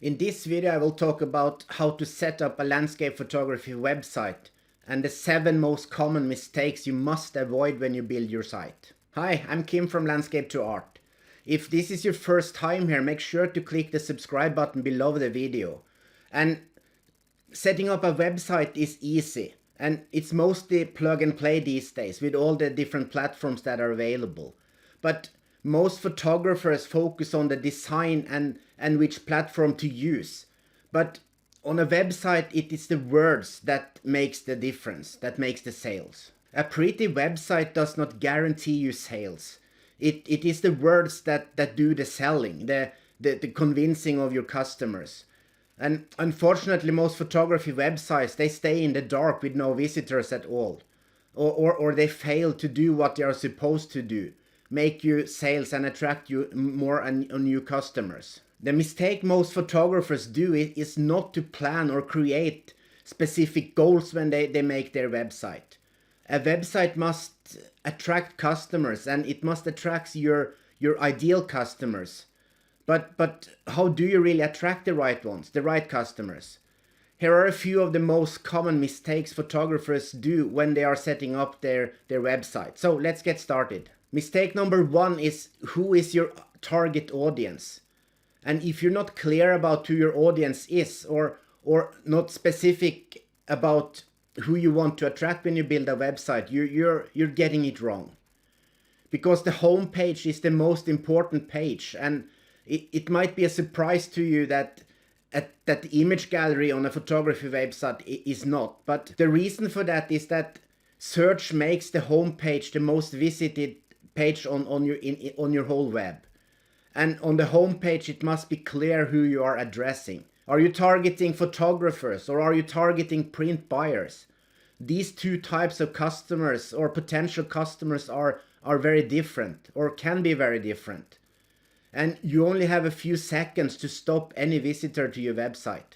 In this video I will talk about how to set up a landscape photography website and the 7 most common mistakes you must avoid when you build your site. Hi, I'm Kim from Landscape to Art. If this is your first time here, make sure to click the subscribe button below the video. And setting up a website is easy, and it's mostly plug and play these days with all the different platforms that are available. But most photographers focus on the design and which platform to use. But on a website, it is the words that makes the difference, that makes the sales. A pretty website does not guarantee you sales. It is the words that do the selling, the convincing of your customers. And unfortunately, most photography websites, they stay in the dark with no visitors at all. Or they fail to do what they are supposed to do, make you sales and attract you more and new customers. The mistake most photographers do is not to plan or create specific goals when they make their website. A website must attract customers, and it must attract your ideal customers. But how do you really attract the right ones, the right customers? Here are a few of the most common mistakes photographers do when they are setting up their website. So let's get started. Mistake number 1 is, who is your target audience? And if you're not clear about who your audience is, or not specific about who you want to attract when you build a website, you're getting it wrong. Because the home page is the most important page, and it might be a surprise to you that the image gallery on a photography website is not. But the reason for that is that search makes the home page the most visited page on your whole web. And on the home page, it must be clear who you are addressing. Are you targeting photographers, or are you targeting print buyers? These two types of customers or potential customers are very different, or can be very different. And you only have a few seconds to stop any visitor to your website,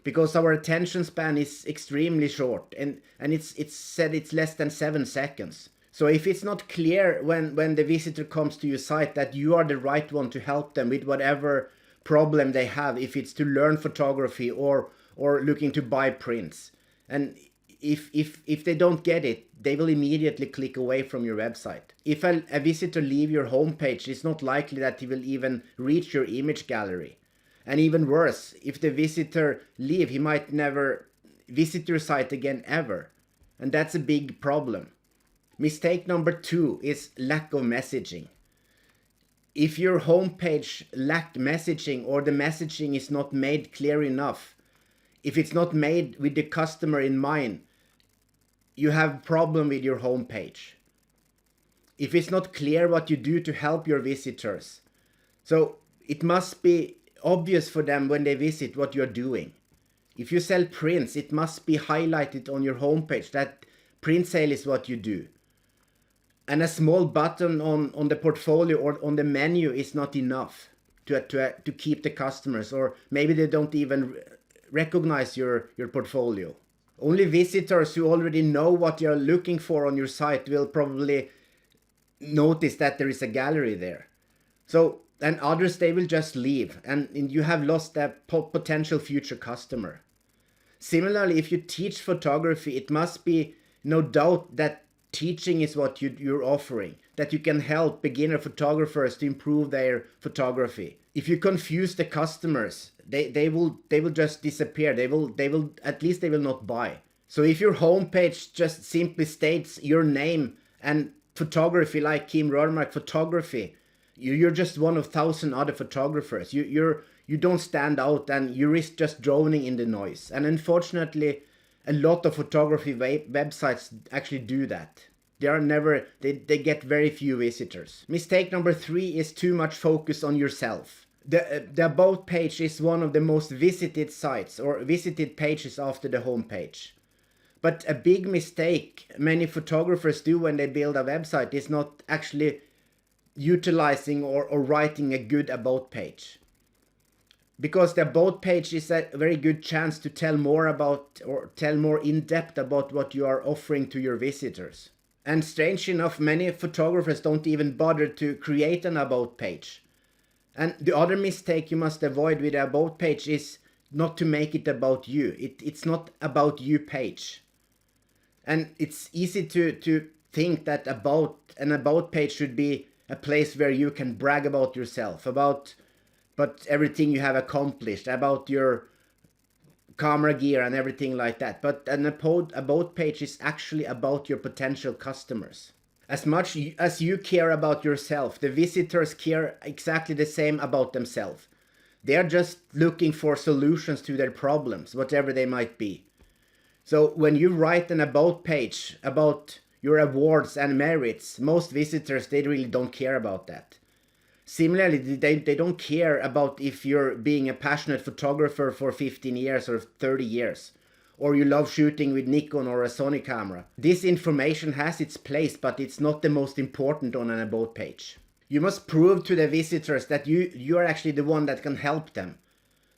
because our attention span is extremely short, and it's said it's less than 7 seconds. So if it's not clear when the visitor comes to your site that you are the right one to help them with whatever problem they have, if it's to learn photography or looking to buy prints, and if they don't get it, they will immediately click away from your website. If a visitor leave your homepage, it's not likely that he will even reach your image gallery. And even worse, if the visitor leave, he might never visit your site again ever. And that's a big problem. Mistake number 2 is lack of messaging. If your homepage lacks messaging, or the messaging is not made clear enough, if it's not made with the customer in mind, you have a problem with your homepage. If it's not clear what you do to help your visitors, so it must be obvious for them when they visit what you're doing. If you sell prints, it must be highlighted on your homepage that print sale is what you do. And a small button on the portfolio or on the menu is not enough to keep the customers, or maybe they don't even recognize your portfolio. Only visitors who already know what you're looking for on your site will probably notice that there is a gallery there. So, and others, they will just leave, and you have lost that potential future customer. Similarly, if you teach photography, it must be no doubt that teaching is what you're offering, that you can help beginner photographers to improve their photography. If you confuse the customers, they will just disappear. They will at least they will not buy. So if your homepage just simply states your name and photography, like Kim Rormark photography, you're just one of 1,000 other photographers. You don't stand out, and you risk just drowning in the noise. And unfortunately, a lot of photography websites actually do that. They get very few visitors. Mistake number 3 is too much focus on yourself. The About page is one of the most visited sites or visited pages after the home page. But a big mistake many photographers do when they build a website is not actually utilizing or writing a good About page. Because the About page is a very good chance to tell more about, or tell more in depth about, what you are offering to your visitors. And strange enough, many photographers don't even bother to create an About page. And the other mistake you must avoid with the about page is not to make it about you. It's not about you page. And it's easy to think that an about page should be a place where you can brag about yourself, about everything you have accomplished, about your camera gear and everything like that. But an about page is actually about your potential customers. As much as you care about yourself, the visitors care exactly the same about themselves. They are just looking for solutions to their problems, whatever they might be. So when you write an about page about your awards and merits, most visitors, they really don't care about that. Similarly, they don't care about if you're being a passionate photographer for 15 years or 30 years, or you love shooting with Nikon or a Sony camera. This information has its place, but it's not the most important on an about page. You must prove to the visitors that you are actually the one that can help them.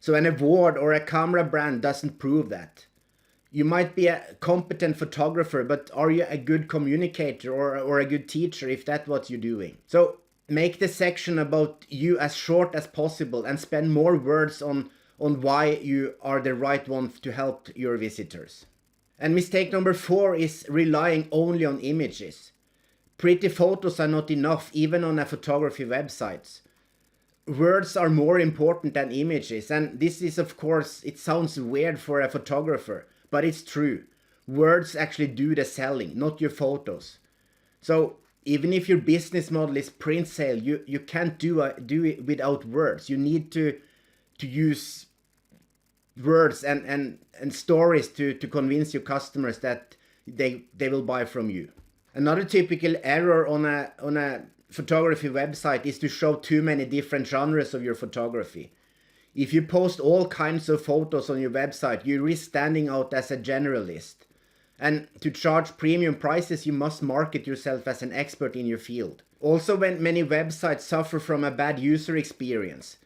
So an award or a camera brand doesn't prove that. You might be a competent photographer, but are you a good communicator or a good teacher if that's what you're doing? So make the section about you as short as possible and spend more words on why you are the right one to help your visitors. And mistake number 4 is relying only on images. Pretty photos are not enough, even on a photography website. Words are more important than images, and this is, of course, it sounds weird for a photographer, but it's true. Words actually do the selling, not your photos. So even if your business model is print sale, you can't do it without words. You need to use words and stories to convince your customers that they will buy from you. Another typical error on a photography website is to show too many different genres of your photography. If you post all kinds of photos on your website, you risk standing out as a generalist. And to charge premium prices, you must market yourself as an expert in your field. Also, when many websites suffer from a bad user experience,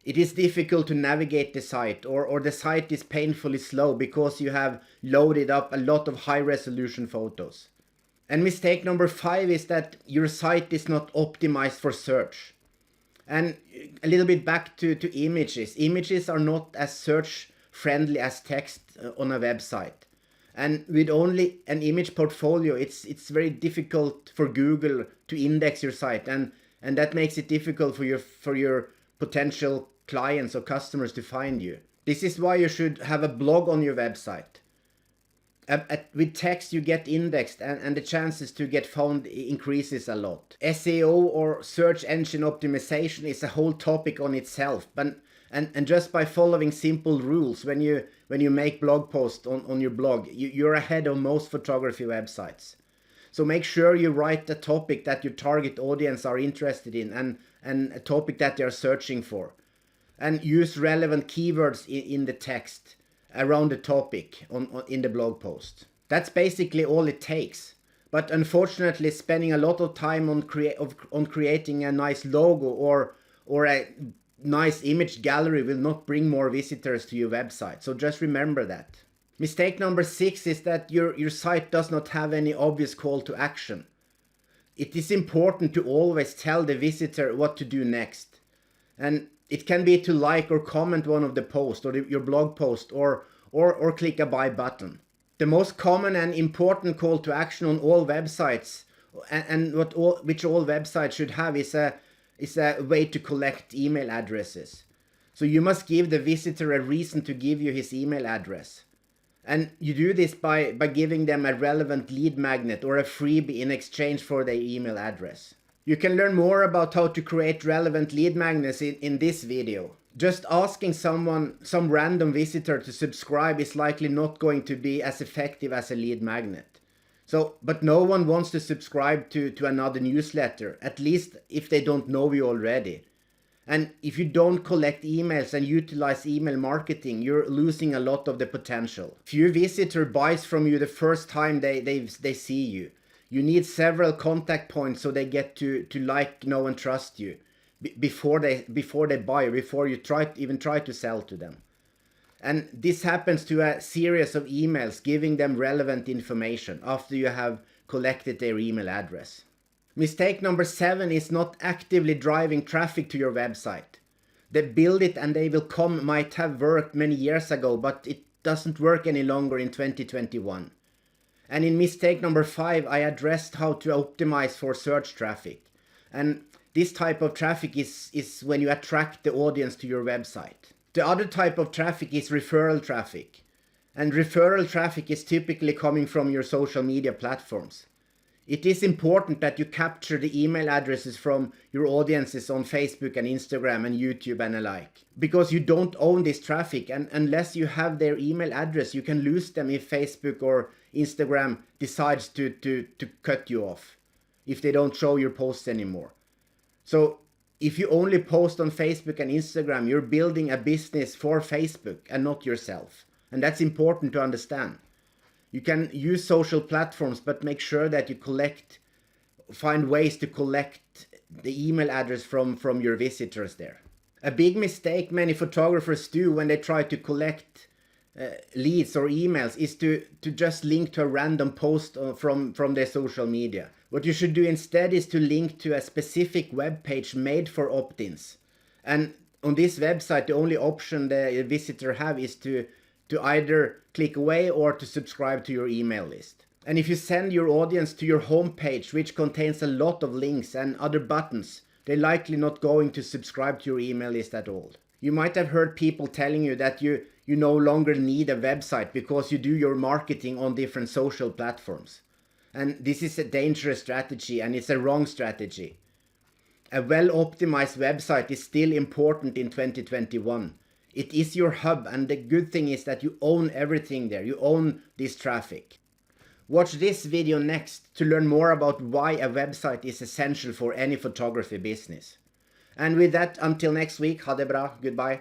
it is difficult to navigate the site, or the site is painfully slow because you have loaded up a lot of high-resolution photos. And mistake number 5 is that your site is not optimized for search. And a little bit back to images. Images are not as search friendly as text on a website. And with only an image portfolio, it's very difficult for Google to index your site, and that makes it difficult for your potential clients or customers to find you. This is why you should have a blog on your website. With text you get indexed, and the chances to get found increases a lot. SEO or search engine optimization is a whole topic on itself, but and just by following simple rules, when you make blog posts on your blog, you're ahead of most photography websites. So make sure you write the topic that your target audience are interested in, and a topic that they are searching for, and use relevant keywords in the text around the topic in the blog post. That's basically all it takes. But unfortunately, spending a lot of time on creating a nice logo or a nice image gallery will not bring more visitors to your website. So just remember that. Mistake number 6 is that your site does not have any obvious call to action. It is important to always tell the visitor what to do next. And it can be to like or comment one of the posts or your blog post, or click a buy button. The most common and important call to action on all websites, and which all websites should have, is a way to collect email addresses. So you must give the visitor a reason to give you his email address. And you do this by giving them a relevant lead magnet or a freebie in exchange for their email address. You can learn more about how to create relevant lead magnets in this video. Just asking some random visitor to subscribe is likely not going to be as effective as a lead magnet. But no one wants to subscribe to another newsletter, at least if they don't know you already. And if you don't collect emails and utilize email marketing, you're losing a lot of the potential. Few visitor buys from you the first time they see you. You need several contact points so they get to like, know, and trust you before they buy, before you even try to sell to them. And this happens to a series of emails giving them relevant information after you have collected their email address. Mistake number 7 is not actively driving traffic to your website. They build it and they will come might have worked many years ago, but it doesn't work any longer in 2021. And in mistake number 5, I addressed how to optimize for search traffic. And this type of traffic is when you attract the audience to your website. The other type of traffic is referral traffic. And referral traffic is typically coming from your social media platforms. It is important that you capture the email addresses from your audiences on Facebook and Instagram and YouTube and alike. Because you don't own this traffic, and unless you have their email address, you can lose them if Facebook or Instagram decides to cut you off, if they don't show your posts anymore. So if you only post on Facebook and Instagram, you're building a business for Facebook and not yourself. And that's important to understand. You can use social platforms, but make sure that you find ways to collect the email address from your visitors there. A big mistake many photographers do when they try to collect leads or emails is to just link to a random post from their social media. What you should do instead is to link to a specific web page made for opt-ins. And on this website, the only option the visitor have is to either click away or to subscribe to your email list. And if you send your audience to your homepage, which contains a lot of links and other buttons, they're likely not going to subscribe to your email list at all. You might have heard people telling you that you no longer need a website because you do your marketing on different social platforms. And this is a dangerous strategy, and it's a wrong strategy. A well-optimized website is still important in 2021. It is your hub, and the good thing is that you own everything there. You own this traffic. Watch this video next to learn more about why a website is essential for any photography business. And with that, until next week, ha det bra, goodbye.